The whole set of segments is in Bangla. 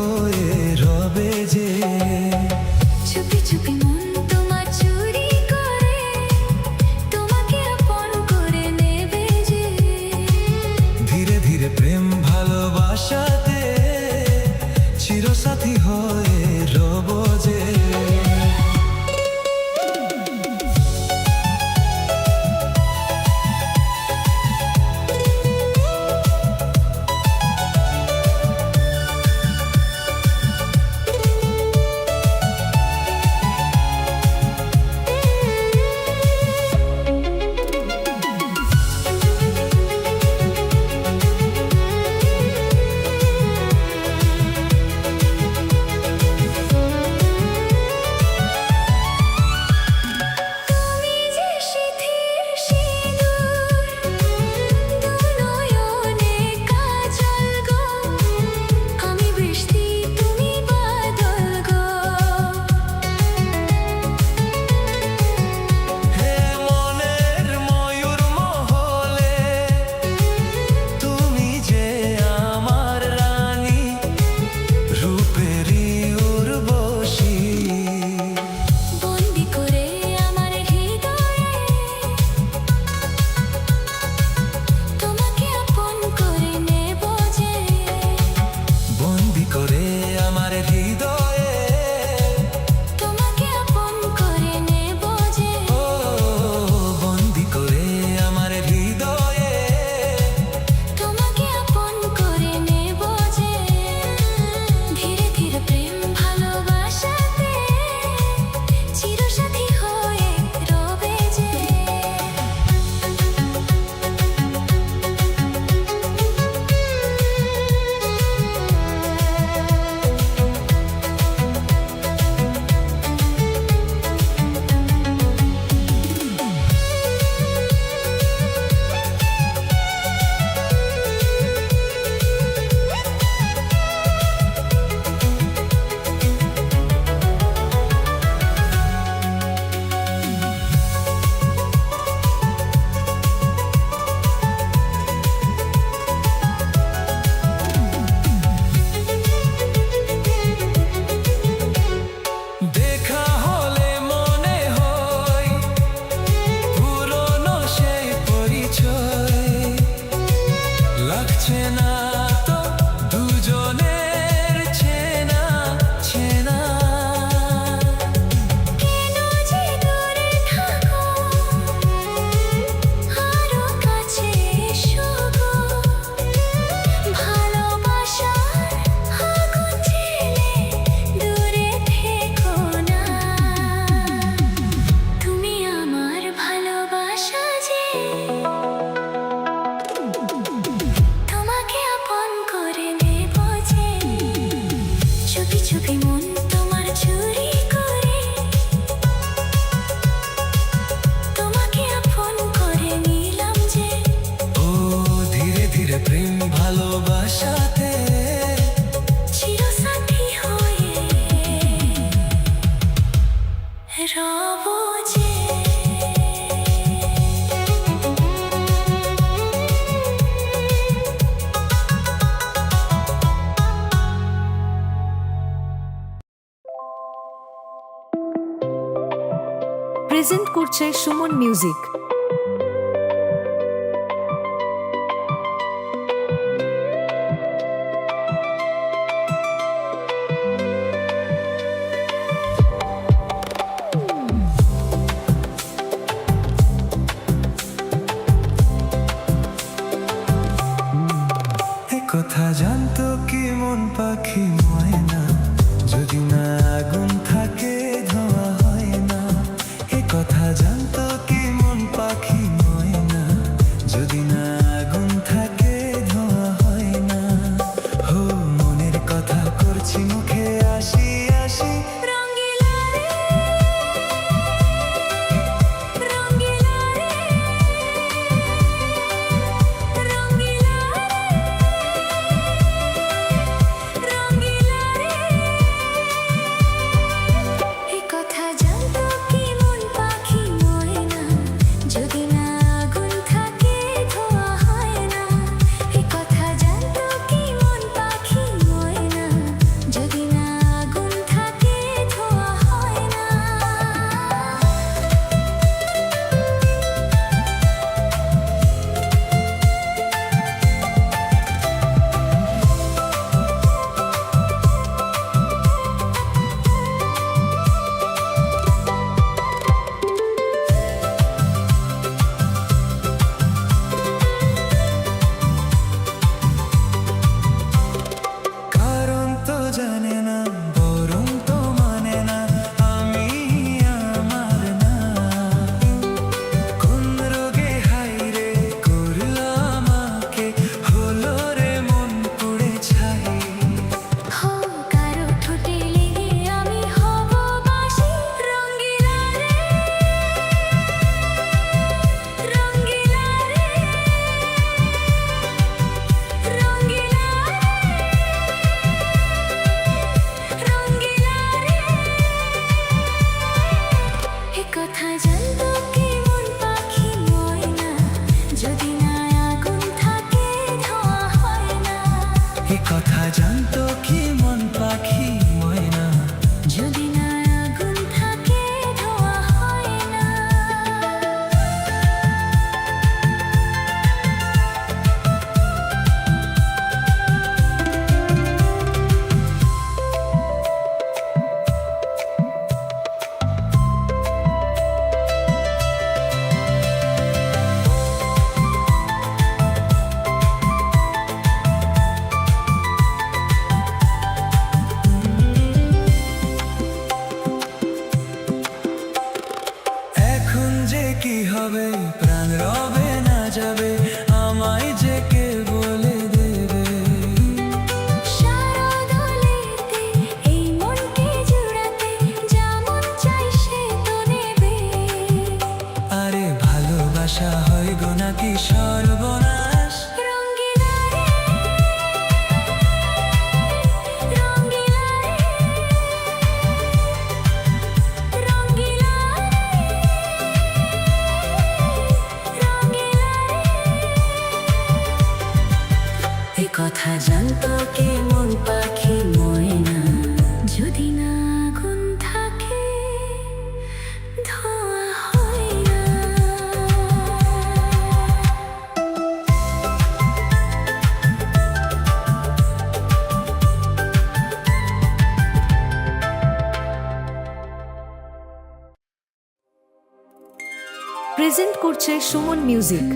হয়ে রবে যে। চুপি চুপি মন তোমার চুরি করে তোমাকে আপন করে নেবে যে। ধীরে ধীরে প্রেম ভালোবাসাতে চিরসাথী হয়ে রব যে। ভালোবাসাতে চিরসাথী হয়ে রব যে। প্রেজেন্ট করছে সুমন মিউজিক। কথা জানতো কি মন পাখি ময়না, যদি না আগুন থাকে ধোঁয়া হয় না। এ কথা জানতো কি মন পাখি প্রেজেন্ট করছে সুমন মিউজিক।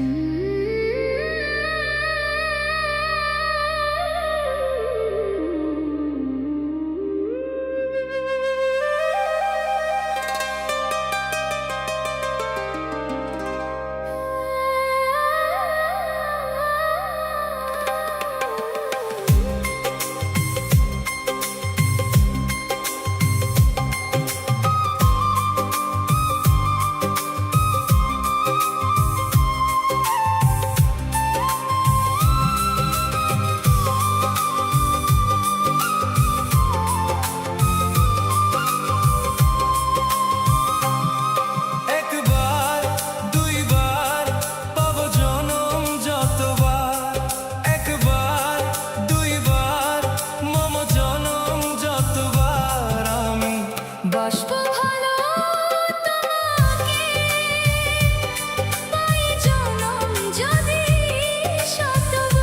একবার দুইবার পাবো জনম যতবার, একবার দুইবার মম জনম যতবার আমি বাসবো ভালো তোমাকে, পাই জনম যদি শতবার।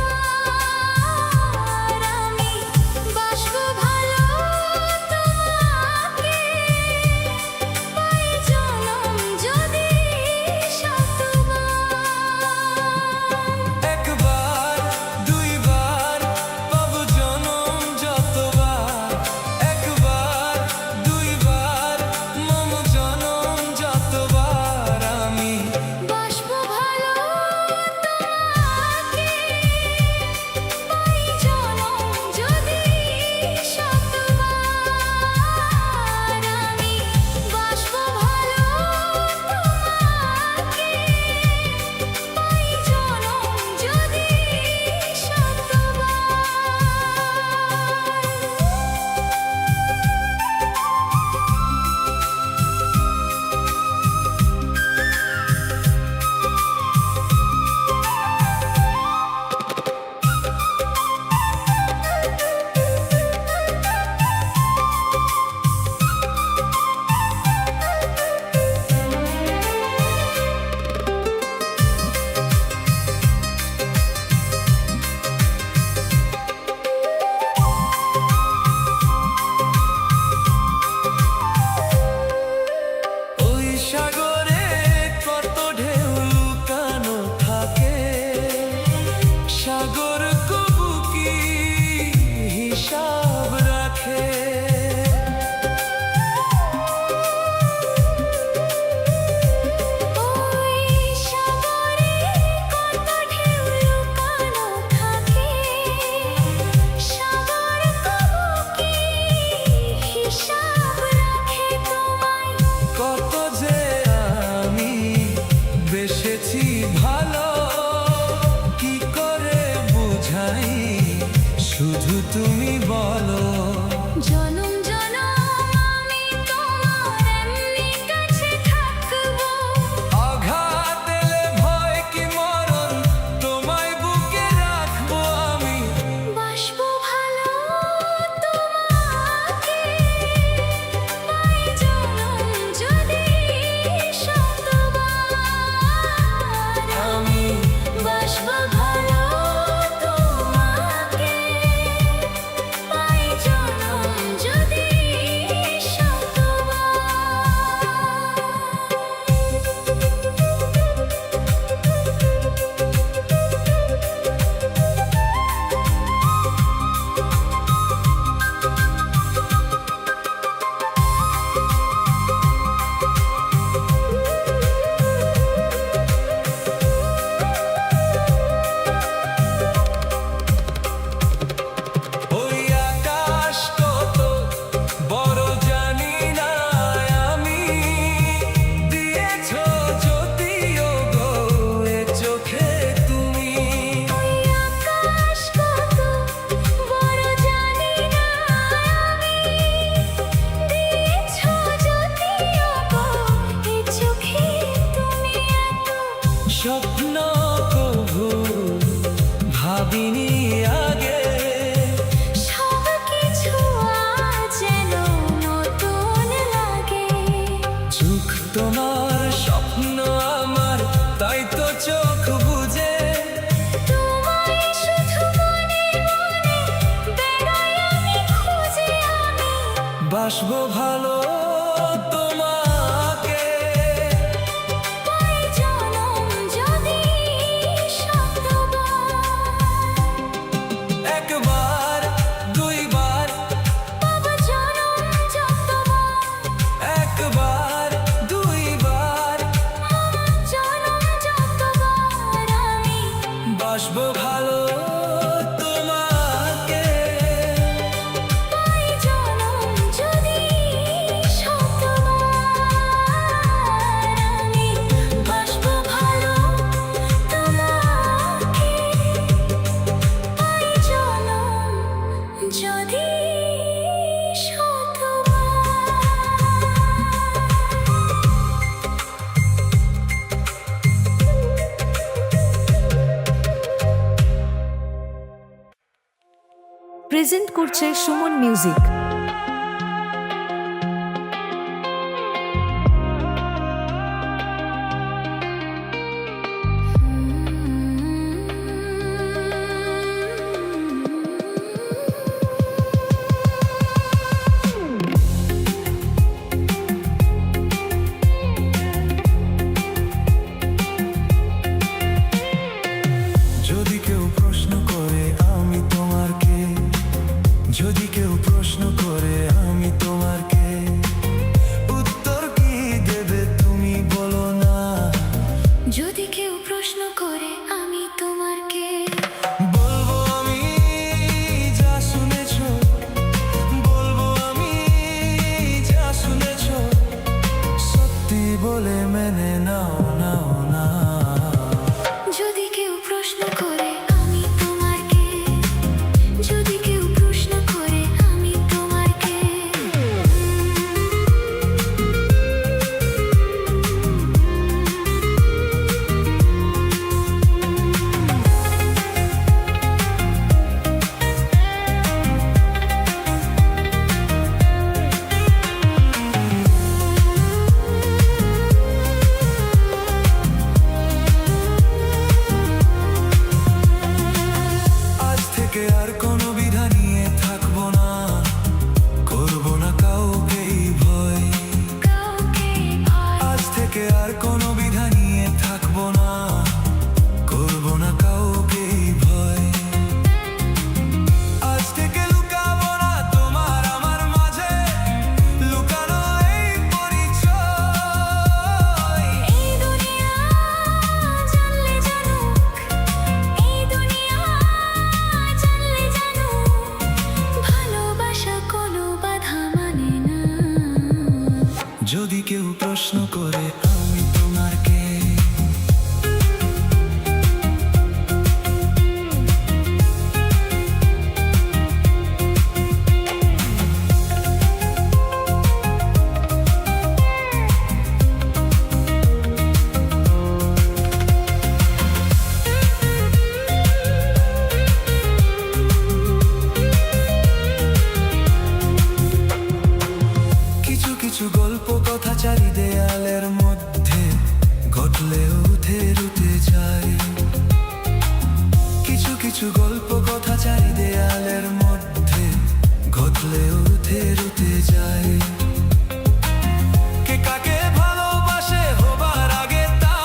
আমি বাসবো ভালো তোমাকে, পাই জনম যদি শতবার। একবার দুইবার পাবো জনম যতবার, একবার দুইবার মম জনম যতবার আমি বাসবো ভালো তোমাকে, পাই জনম যদি শতবার। আমি বাসবো ভালো তোমাকে, পাই জনম যদি শতবার। ওই সাগরে কত ঢেউ লুকানো থাকে, সাগর কবু কি হিসাব রাখে? ওই সাগরে কত ঢেউ লুকানো থাকে, সাগর কবু কি হিসাব রাখে তোমায়? কত যে আমি বেসেছি ভালো, কি করে বুঝাই শুধু তুমি বলো। জনম জনম আমি তোমার এমনি কাছে থাকবো, আঘাত এলে ভয় কি মরণ, তোমায় বুকে রাখবো আমি বাসবো ভালো তোমাকে, পাই জনম যদি শতবার। আমি বাসবো ভালো তোমাকে, পাই জনম যদি ওই আকাশ কত বড় জানি না আমি, দিয়েছ যদিও গো এ চোখে তুমি। ওই আকাশ কত বড় জানি না আমি, দিয়েছ যদিও গো এ চোখে তুমি। এত স্বপ্ন কভু ভাবিনি আগে, সবকিছু আজ যেন নতুন লাগে। চোখ তোমার স্বপ্ন আমার, তাই তো চোখ বুঝে তোমায় শুধু মনে মনে বেড়াই আমি খুঁজে। আমি বাসবো ভালো তোমাকে, পাই জনম প্রেজেন্ট করছে সুমন মিউজিক। যদি কেউ প্রশ্ন করে আমি তোমার কে, যদি কেউ প্রশ্ন করে আমি তোমার কে, উত্তর কি দেবে তুমি বলো না। যদি কেউ প্রশ্ন করে আমি তোমার কে, বলবো আমি যা শুনেছো, বলবো আমি যা শুনেছো, সত্যি বলে মেনে নাও নাও না। যদি কেউ প্রশ্ন করে আমি তোমার কে, যদি কেউ প্রশ্ন করে আমি তোমার কে, আজ থেকে আর কোনো বিধা নিয়ে থাকবো না, করবো না কাউকেই ভয়। কাউকে ভয়, আজ থেকে আর কোনো বিধা নিয়ে থাকবো না, করবো না কাউকেই ভয়। আজ থেকে লুকাবো না তোমার আমার মাঝে, লুকানো এই পরিচয়। এই দুনিয়া জানলে জানুক, এই দুনিয়া জানলে জানুক, ভালোবাসা কোনো বাধা মানে না। যদি কেউ প্রশ্ন করে আমি তোমার কে, কিছু কিছু গল্প কথা চারি দেয়ালের মধ্যে ঘটলেও উঠে রুটে যায়। কিছু কিছু গল্প কথা চারি দেয়ালের মধ্যে ঘটলেও উঠে রুটে যায়। কে কাকে ভালোবাসে হবার আগে তা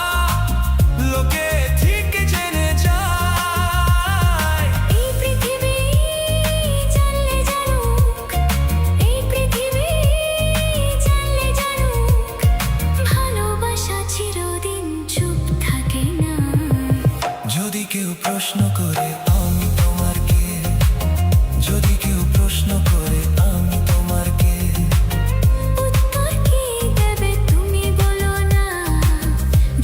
লোকে ঠিক জেনে যায়। এই পৃথিবী জানলে জানুক, এই পৃথিবী জানলে জানুক, ভালোবাসা চিরদিন চুপ থাকে না। যদি কেউ প্রশ্ন করে আমি তোমার কে, যদি কেউ প্রশ্ন করে আমি তোমার কে, উত্তর কি দেবে তুমি বলো না।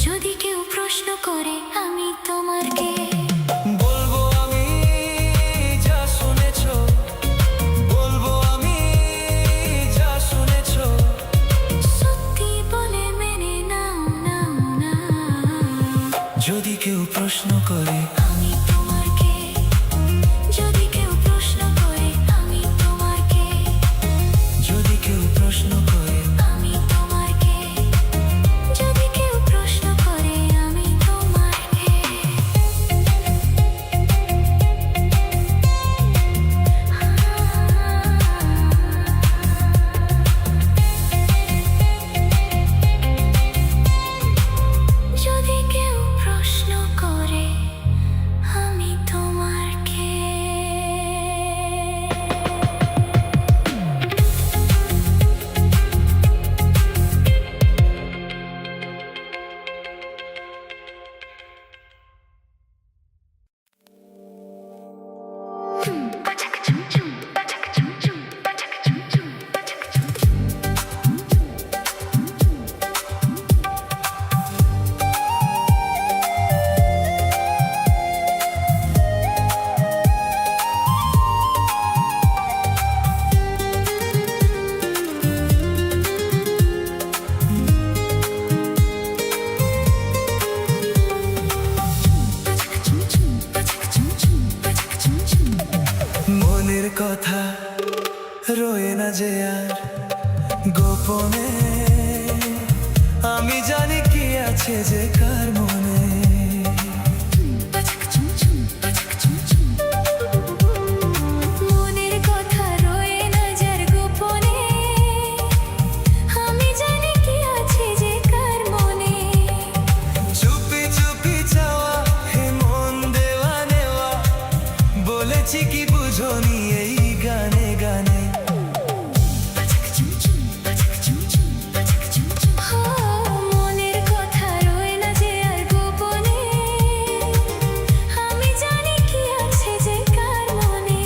যদি কেউ প্রশ্ন করে আমি তোমার কে, বলবো আমি যা শুনেছো, বলবো আমি যা শুনেছো, সত্যি বলে মেনে নাও নাও না। যদি কেউ প্রশ্ন করে আমি তোমার কে, যদি কেউ প্রশ্ন করে আমি তোমার কে, যদি কেউ প্রশ্ন করে আমি তোমার কে, যদি কেউ প্রশ্ন করে আমি তোমার কে। যদি কেউ প্রশ্ন করে রয়ে না যে আর গোপনে আমি জানি কি আছে যে কার মনে মনের কথা রয়ে না যার গোপনে আমি জানি কি আছে যে কার মনে চুপি চুপি চাওয়া হে মন দেওয়া নেওয়া বলেছি কি বুঝোনি এই গানে গানে মনের কথা রয়ে না যে আর গোপনে আমি জানি কি আছে যে কার মনে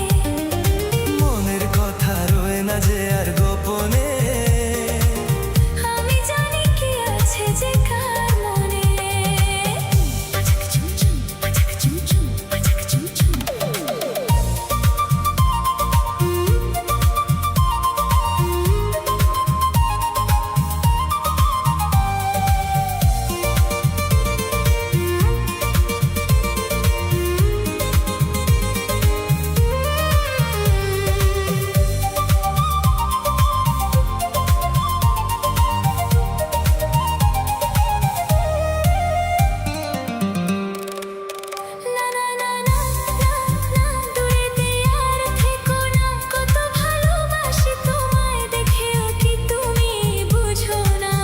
মনের কথা রয়ে না যে আর গোপনে আমি জানি কি আছে যে কার মনে না না না না না না দূরেতে আর থেকো না কত ভালোবাসি তোমায় দেখেও কি তুমি বুঝো না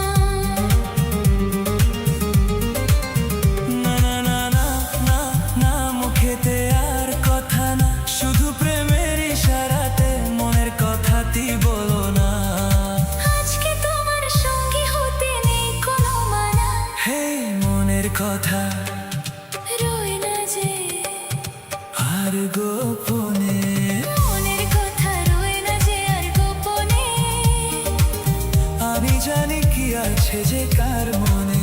না না না না না না মুখেতে আর কথা না শুধু প্রেমের ইশারাতে মনের কথাটি বলো না আজকে তোমার সঙ্গী হতে নেই কোনো মানা হে মনের কথা রয়ে না যে আর গোপনে মনের কথা রয়ে না যে আর গোপনে আমি জানি কি আছে যে কার মনে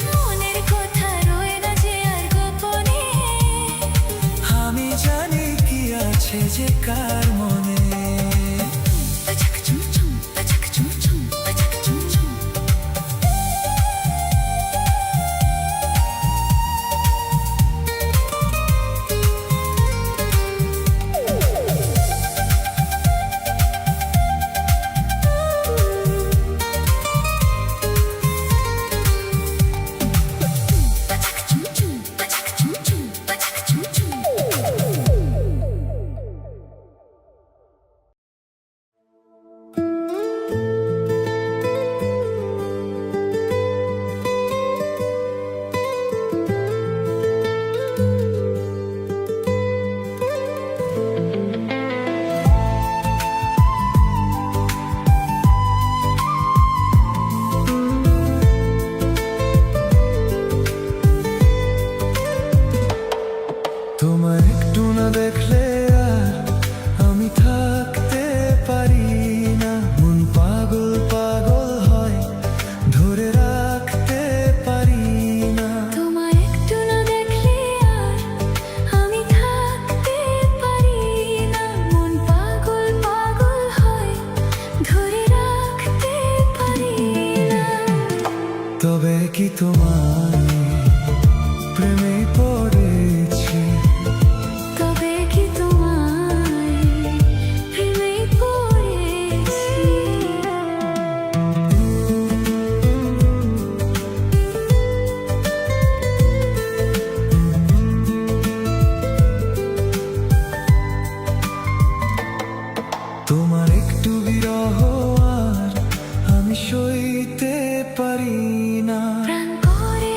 মনের কথা রয়ে না যে আর গোপনে আমি জানি কি আছে যে কার মনে তোমার একটু না দেখলে আর আমি থাকতে পারি না মন পাগল পাগল হয় ধরে রাখতে পারি না তোমায় একটু না দেখলে আর আমি থাকতে পারি না মন পাগল পাগল হয় ধরে রাখতে পারি না তবে কি তোমার প্রেমে পড়েছি তবে কি তোমায় প্রেমে পড়েছি তোমার একটু বিরহ আর আমি সইতে পারি না প্রাণ করে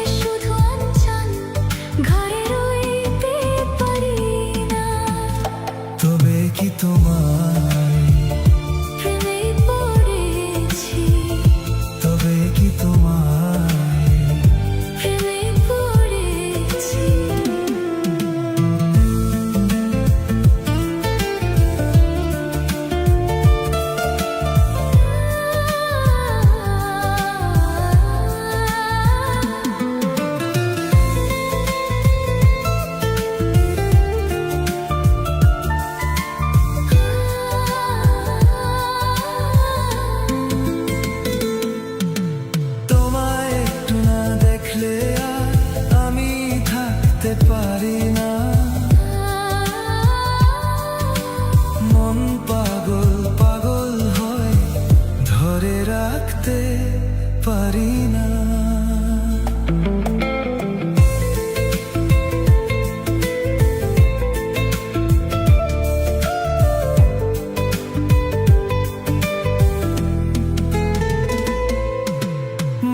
পারি না।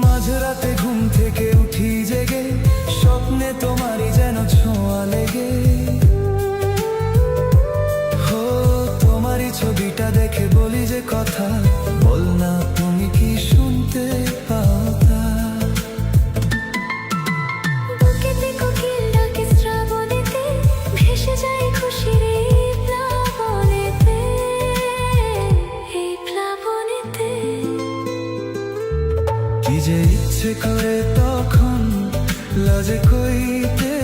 মাঝরাতে ঘুম থেকে উঠি জেগে, স্বপ্নে তোমারই যেন ছোঁয়া লেগে। হো তোমারই ছবিটা দেখে বলি যে কথা, বল না তুমি কি শুনতে পাও তা? বুকেতে কোকিল ডাকে শ্রাবণেতে, ভেসে যায় খুশির এই প্লাবনেতে, এই প্লাবনেতে। কি যে ইচ্ছে করে তখন লাজে কইতে